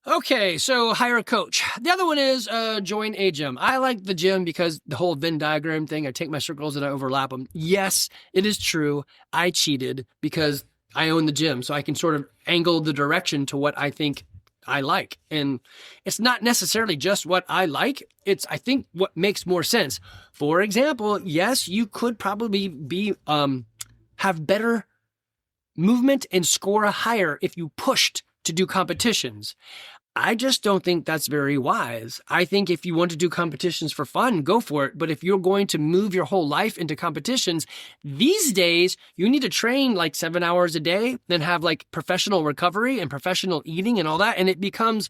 Okay, so hire a coach. The other one is join a gym. I like the gym because the whole Venn diagram thing, I take my circles and I overlap them. Yes, it is true. I cheated because I own the gym, so I can sort of angle the direction to what I think I like. And it's not necessarily just what I like. It's, I think, what makes more sense. For example, yes, you could probably have better movement and score higher if you pushed to do competitions. I just don't think that's very wise. I think if you want to do competitions for fun, go for it. But if you're going to move your whole life into competitions, these days, you need to train like 7 hours a day, then have like professional recovery and professional eating and all that. And it becomes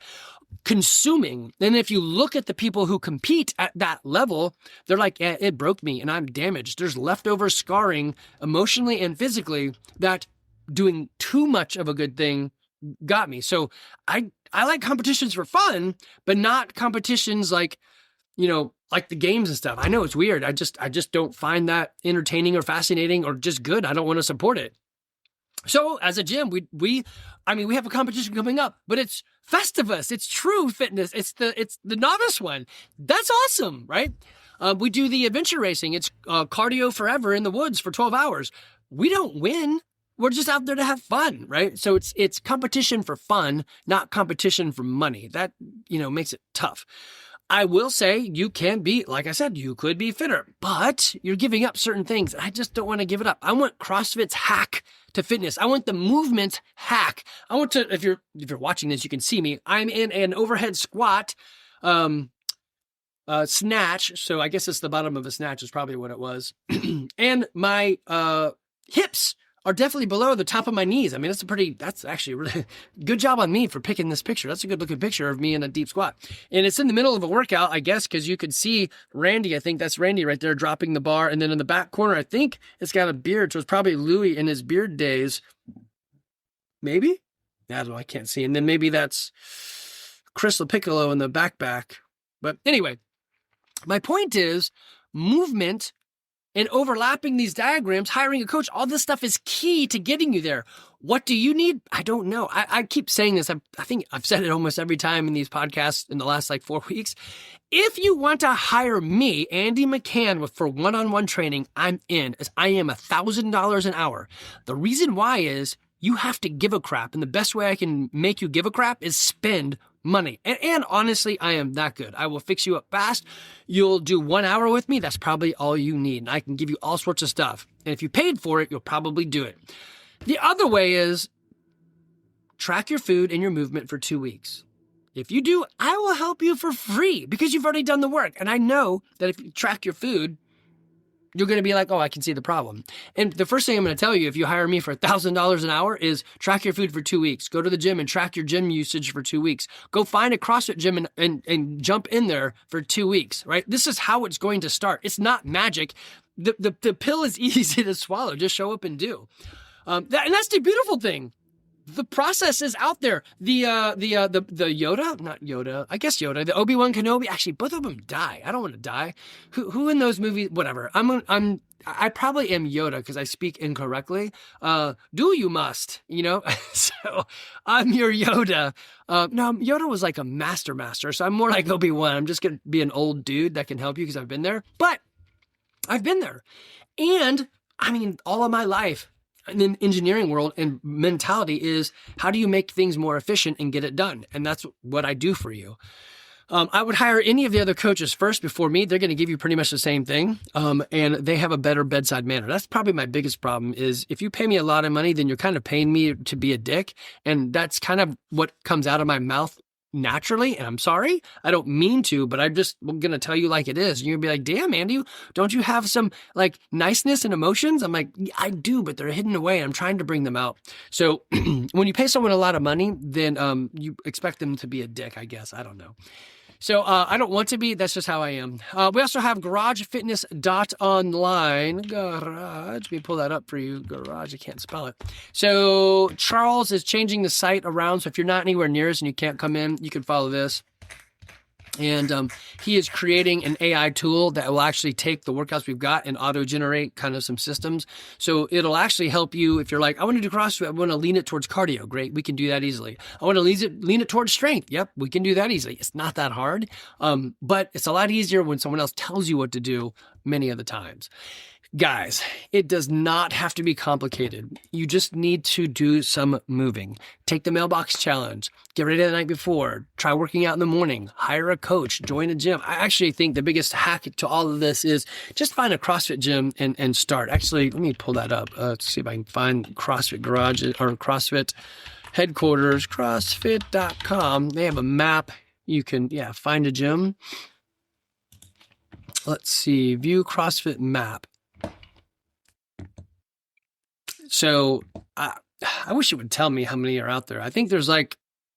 consuming. And if you look at the people who compete at that level, they're like, it broke me and I'm damaged. There's leftover scarring emotionally and physically that doing too much of a good thing got me. So I like competitions for fun, but not competitions like the games and stuff. I know it's weird. I just don't find that entertaining or fascinating or just good. I don't want to support it. So as a gym, we have a competition coming up, but it's Festivus. It's True Fitness. It's the novice one. That's awesome, right? We do the adventure racing. It's cardio forever in the woods for 12 hours. We don't win. We're just out there to have fun, right? So it's competition for fun, not competition for money. That, makes it tough. I will say you can be, like I said, you could be fitter, but you're giving up certain things. I just don't want to give it up. I want CrossFit's hack to fitness. I want the movement hack. I want to, if you're watching this, you can see me. I'm in an overhead squat, snatch. So I guess it's the bottom of a snatch is probably what it was. And my hips are definitely below the top of my knees. I mean, that's actually really good job on me for picking this picture. That's a good looking picture of me in a deep squat. And it's in the middle of a workout, I guess, because you could see Randy. I think that's Randy right there dropping the bar. And then in the back corner, I think it's got a beard. So it's probably Louis in his beard days. Maybe? I don't know. I can't see. And then maybe that's Chris LaPiccolo in the back. But anyway, my point is movement and overlapping these diagrams, hiring a coach, all this stuff is key to getting you there. What do you need? I don't know. I keep saying this. I think I've said it almost every time in these podcasts in the last 4 weeks. If you want to hire me, Andy McCann, for one-on-one training, I'm in, as I am $1,000 an hour. The reason why is you have to give a crap. And the best way I can make you give a crap is spend money. And honestly, I am that good. I will fix you up fast. You'll do 1 hour with me. That's probably all you need. And I can give you all sorts of stuff. And if you paid for it, you'll probably do it. The other way is track your food and your movement for 2 weeks. If you do, I will help you for free because you've already done the work. And I know that if you track your food, you're going to be like, oh, I can see the problem. And the first thing I'm going to tell you, if you hire me for $1,000 an hour, is track your food for 2 weeks. Go to the gym and track your gym usage for 2 weeks. Go find a CrossFit gym and jump in there for 2 weeks, right? This is how it's going to start. It's not magic. The pill is easy to swallow. Just show up and do. And that's the beautiful thing. The process is out there. The Yoda, not Yoda, I guess Yoda, the Obi-Wan Kenobi, actually both of them die. I don't want to die. Who in those movies, whatever. I probably am Yoda because I speak incorrectly. Do you must, so I'm your Yoda. No, Yoda was like a master. So I'm more like Obi-Wan. I'm just going to be an old dude that can help you because I've been there, but I've been there. And I mean, all of my life, in the engineering world and mentality is how do you make things more efficient and get it done? And that's what I do for you. I would hire any of the other coaches first before me. They're going to give you pretty much the same thing. And they have a better bedside manner. That's probably my biggest problem is if you pay me a lot of money, then you're kind of paying me to be a dick. And that's kind of what comes out of my mouth naturally. And I'm sorry, I don't mean to, but I'm just going to tell you like it is. And you'll be like, damn, Andy, don't you have some niceness and emotions? I'm like, yeah, I do, but they're hidden away. I'm trying to bring them out. So when you pay someone a lot of money, then you expect them to be a dick, I guess. I don't know. So I don't want to be. That's just how I am. We also have garagefitness.online. Garage. Let me pull that up for you. Garage. I can't spell it. So Charles is changing the site around. So if you're not anywhere near us and you can't come in, you can follow this. And he is creating an AI tool that will actually take the workouts we've got and auto-generate kind of some systems. So it'll actually help you if you're like, I want to do CrossFit. I want to lean it towards cardio. Great. We can do that easily. I want to lean it towards strength. Yep. We can do that easily. It's not that hard. But it's a lot easier when someone else tells you what to do many of the times. Guys, it does not have to be complicated. You just need to do some moving. Take the mailbox challenge. Get ready the night before. Try working out in the morning. Hire a coach. Join a gym. I actually think the biggest hack to all of this is just find a CrossFit gym and start. Actually, let me pull that up. Let's see if I can find CrossFit Garage or CrossFit headquarters, CrossFit.com. They have a map. You can, find a gym. Let's see. View CrossFit map. So I wish it would tell me how many are out there. I think there's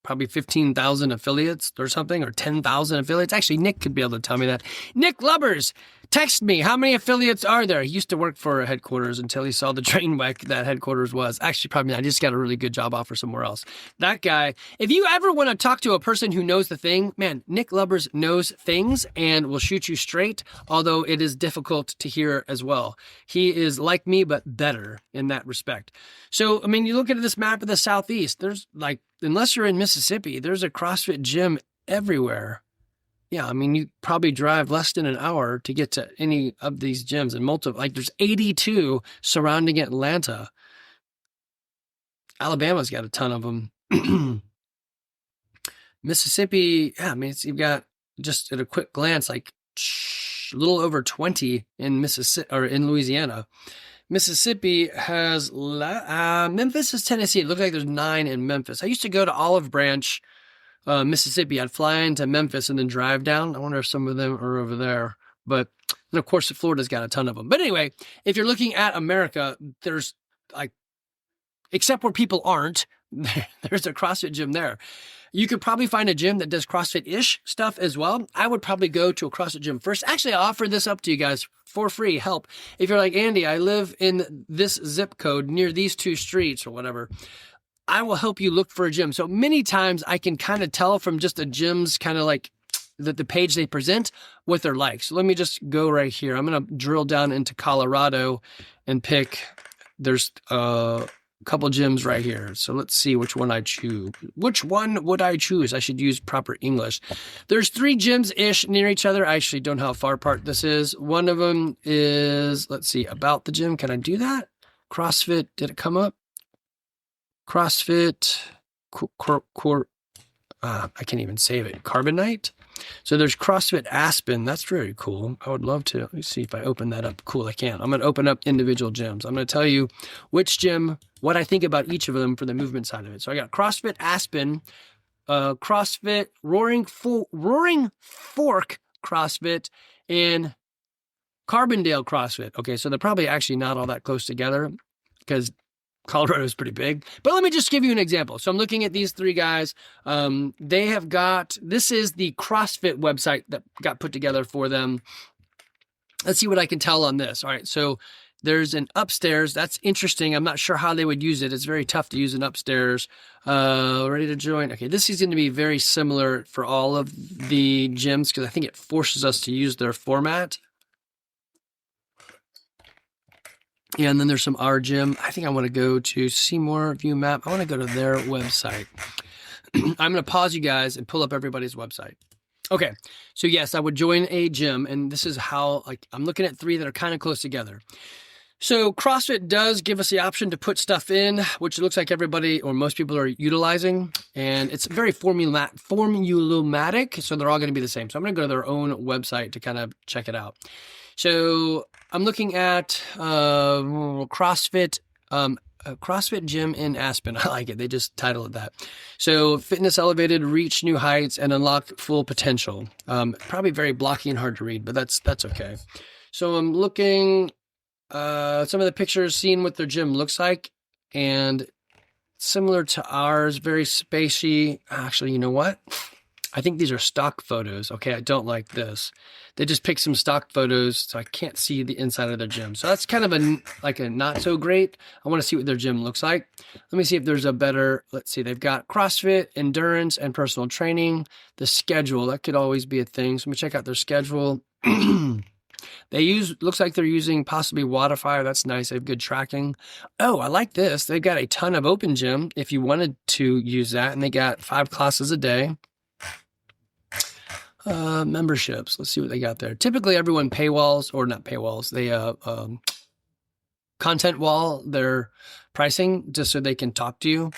probably 15,000 affiliates or something, or 10,000 affiliates. Actually, Nick could be able to tell me that. Nick Lubbers, text me. How many affiliates are there? He used to work for headquarters until he saw the train wreck that headquarters was. Actually, probably not. I just got a really good job offer somewhere else. That guy, if you ever want to talk to a person who knows the thing, man, Nick Lubbers knows things and will shoot you straight, although it is difficult to hear as well. He is like me, but better in that respect. So, I mean, you look at this map of the Southeast, there's unless you're in Mississippi, there's a CrossFit gym everywhere. Yeah, I mean, you probably drive less than an hour to get to any of these gyms and there's 82 surrounding Atlanta. Alabama's got a ton of them. Mississippi, yeah, I mean, you've got just at a quick glance, a little over 20 in Mississippi or in Louisiana. Mississippi has Memphis is Tennessee. It looks like there's 9 in Memphis. I used to go to Olive Branch, Mississippi. I'd fly into Memphis and then drive down. I wonder if some of them are over there. But and of course, Florida's got a ton of them. But anyway, if you're looking at America, there's except where people aren't, there's a CrossFit gym there. You could probably find a gym that does CrossFit-ish stuff as well. I would probably go to a CrossFit gym first. Actually, I offer this up to you guys for free help. If you're like, Andy, I live in this zip code near these 2 streets or whatever, I will help you look for a gym. So many times I can kind of tell from just a gym's kind of like the page they present what they're like. So let me just go right here. I'm going to drill down into Colorado and pick, there's a couple gyms right here. So let's see which one I choose. Which one would I choose? I should use proper English. There's 3 gyms-ish near each other. I actually don't know how far apart this is. One of them is, let's see, about the gym. Can I do that? CrossFit, did it come up? CrossFit, I can't even save it. Carbonite. So there's CrossFit Aspen. That's very cool. I would love to. Let me see if I open that up. Cool, I can. I'm going to open up individual gyms. I'm going to tell you which gym, what I think about each of them for the movement side of it. So I got CrossFit Aspen, CrossFit Roaring Fork CrossFit, and Carbondale CrossFit. Okay, so they're probably actually not all that close together because Colorado is pretty big, but let me just give you an example. So I'm looking at these 3 guys. They have got, this is the CrossFit website that got put together for them. Let's see what I can tell on this. All right. So there's an upstairs. That's interesting. I'm not sure how they would use it. It's very tough to use an upstairs. Ready to join. Okay. This is going to be very similar for all of the gyms because I think it forces us to use their format. Yeah, and then there's some R gym. I think I want to go to see more view map. I want to go to their website. I'm going to pause you guys and pull up everybody's website. Okay, so yes, I would join a gym, and this is how, like, I'm looking at 3 that are kind of close together. So CrossFit does give us the option to put stuff in, which looks like everybody or most people are utilizing, and it's very formulaic, so they're all going to be the same. So I'm going to go to their own website to kind of check it out. So I'm looking at CrossFit gym in Aspen. I like it. They just titled it that. So fitness elevated, reach new heights, and unlock full potential. Probably very blocky and hard to read, but that's okay. So I'm looking some of the pictures, seeing what their gym looks like, and similar to ours, very spacey. Actually, you know what? I think these are stock photos. Okay, I don't like this. They just picked some stock photos, so I can't see the inside of their gym. So that's kind of a not so great. I want to see what their gym looks like. Let me see if there's a better, let's see. They've got CrossFit, endurance, and personal training. The schedule, that could always be a thing. So let me check out their schedule. Looks like they're using possibly Waterfire. That's nice. They have good tracking. Oh, I like this. They've got a ton of open gym if you wanted to use that. And they got 5 classes a day. Memberships. Let's see what they got there. Typically everyone paywalls, or not paywalls. They, content wall their pricing just so they can talk to you.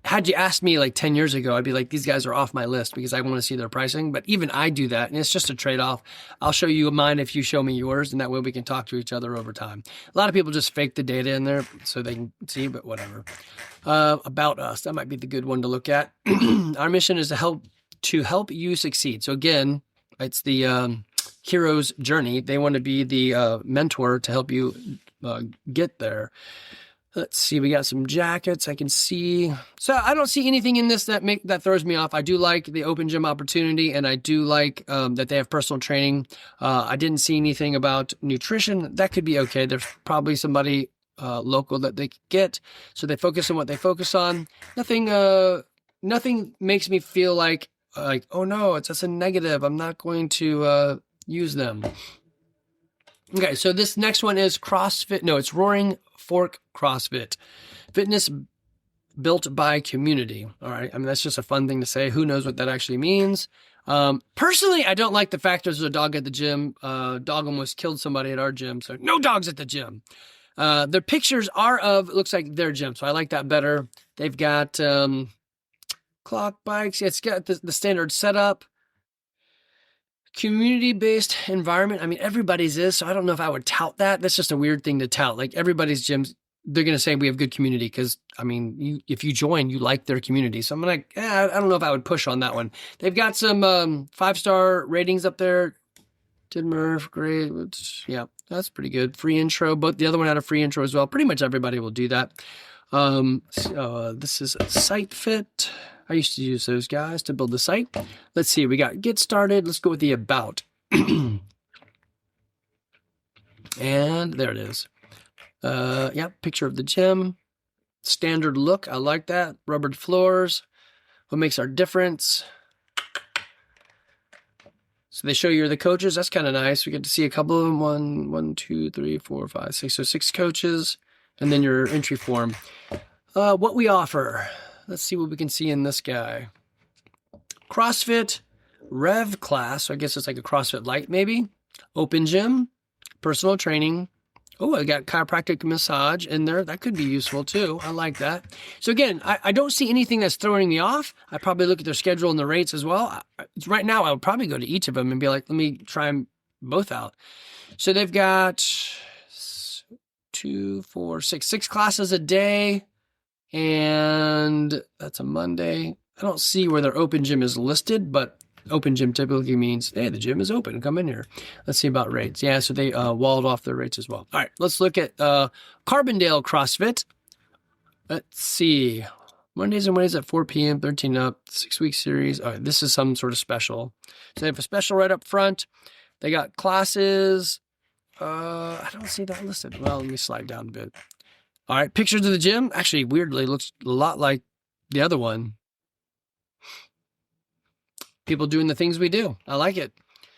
Had you asked me like 10 years ago, I'd be like, these guys are off my list because I want to see their pricing. But even I do that, and it's just a trade-off. I'll show you mine if you show me yours, and that way we can talk to each other over time. A lot of people just fake the data in there so they can see, but whatever. About us, that might be the good one to look at. Our mission is to help you succeed. So again, it's the hero's journey. They want to be the mentor to help you get there. Let's see, we got some jackets I can see. So I don't see anything in this that throws me off. I do like the open gym opportunity, and I do like that they have personal training. I didn't see anything about nutrition. That could be okay. There's probably somebody local that they could get. So they focus on what they focus on. Nothing makes me feel like, oh no, it's just a negative. I'm not going to use them. Okay, so this next one is CrossFit. No, it's Roaring Fork CrossFit. Fitness built by community. All right, I mean, that's just a fun thing to say. Who knows what that actually means? Personally, I don't like the fact there's a dog at the gym. Dog almost killed somebody at our gym, so no dogs at the gym. Their pictures are of, looks like their gym, so I like that better. They've got clock bikes. Yeah, it's got the standard setup. Community-based environment. I mean, everybody's is, so I don't know if I would tout that. That's just a weird thing to tout. Like everybody's gyms, they're going to say we have good community because, I mean, if you join, you like their community. So I'm like, I don't know if I would push on that one. They've got some 5-star ratings up there. Did Murph, great. Yeah, that's pretty good. Free intro. But the other one had a free intro as well. Pretty much everybody will do that. This is Site Fit. I used to use those guys to build the site. Let's see. We got get started. Let's go with the about. And there it is. Yeah, picture of the gym. Standard look. I like that. Rubbered floors. What makes our difference? So they show you the coaches. That's kind of nice. We get to see a couple of them. One, 2, 3, 4, 5, 6. So 6 coaches. And then your entry form. What we offer. Let's see what we can see in this guy. CrossFit Rev class. So I guess it's like a CrossFit Lite maybe. Open gym. Personal training. Oh, I got chiropractic massage in there. That could be useful too. I like that. So again, I don't see anything that's throwing me off. I probably look at their schedule and the rates as well. Right now, I would probably go to each of them and be like, let me try them both out. So they've got 2, 4, 6 classes a day. And that's a Monday. I don't see where their open gym is listed, but open gym typically means, hey, the gym is open. Come in here. Let's see about rates. Yeah, so they walled off their rates as well. All right, let's look at Carbondale CrossFit. Let's see. Mondays and Wednesdays at 4 p.m., 13 up, 6-week series. All right, this is some sort of special. So they have a special right up front. They got classes. I don't see that listed. Well, let me slide down a bit. All right, pictures of the gym. Actually, weirdly, looks a lot like the other one. People doing the things we do. I like it.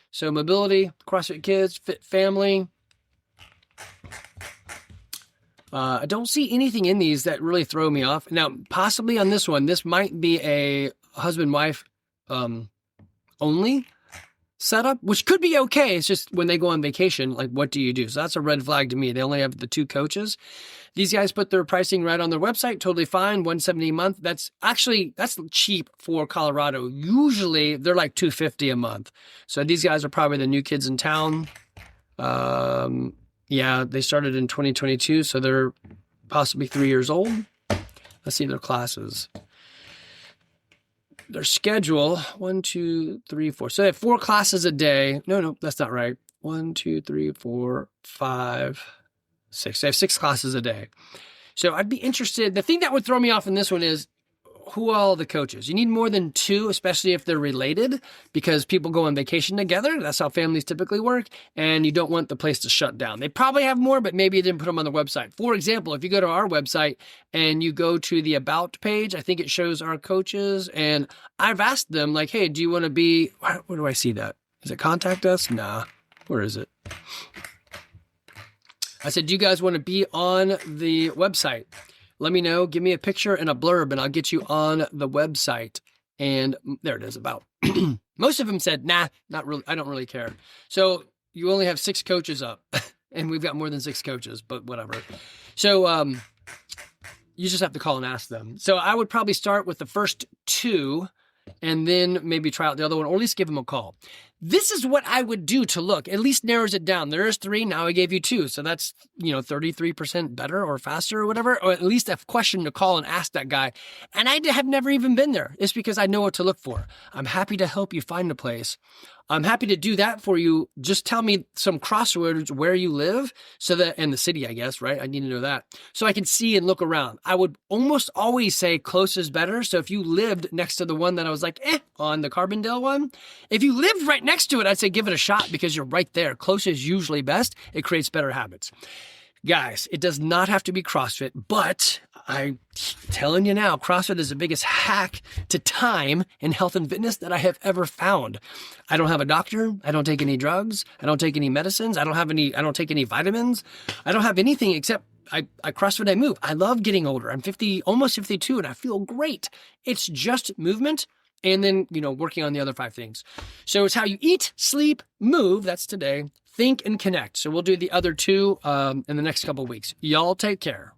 So mobility, CrossFit Kids, Fit Family. I don't see anything in these that really throw me off. Now, possibly on this one, this might be a husband-wife only setup, which could be okay. It's just when they go on vacation, like, what do you do? So that's a red flag to me. They only have the 2 coaches. These guys put their pricing right on their website. Totally fine. $170 a month. That's cheap for Colorado. Usually they're like $250 a month. So these guys are probably the new kids in town. Yeah, they started in 2022. So they're possibly 3 years old. Let's see their classes. Their schedule, 1, 2, 3, 4. So they have 4 classes a day. No, that's not right. 1, 2, 3, 4, 5, 6. They have 6 classes a day. So I'd be interested. The thing that would throw me off in this one is who are all the coaches? You need more than 2, especially if they're related, because people go on vacation together. That's how families typically work. And you don't want the place to shut down. They probably have more, but maybe you didn't put them on the website. For example, if you go to our website and you go to the About page, I think it shows our coaches. And I've asked them, like, hey, do you want to be, where do I see that? Is it contact us? Nah. Where is it? I said, do you guys want to be on the website? Let me know. Give me a picture and a blurb, and I'll get you on the website. And there it is, About. Most of them said, nah, not really. I don't really care. So you only have 6 coaches up, and we've got more than 6 coaches, but whatever. So you just have to call and ask them. So I would probably start with the first 2 and then maybe try out the other one, or at least give them a call. This is what I would do to look. At least narrows it down. There's 3. Now I gave you 2. So that's, 33% better or faster or whatever, or at least a question to call and ask that guy. And I have never even been there. It's because I know what to look for. I'm happy to help you find a place. I'm happy to do that for you. Just tell me some crosswords where you live, so that, and the city, I guess, right? I need to know that so I can see and look around. I would almost always say close is better. So if you lived next to the one that I was like, on the Carbondale one, if you lived right next to it, I'd say give it a shot because you're right there. Close is usually best. It creates better habits. Guys, it does not have to be CrossFit, but I'm telling you now, CrossFit is the biggest hack to time in health and fitness that I have ever found. I don't have a doctor. I don't take any drugs. I don't take any medicines. I don't take any vitamins. I don't have anything except I CrossFit, I move. I love getting older. I'm 50, almost 52, and I feel great. It's just movement. And then, working on the other 5 things. So it's how you eat, sleep, move. That's today. Think and connect. So we'll do the other 2 in the next couple of weeks. Y'all take care.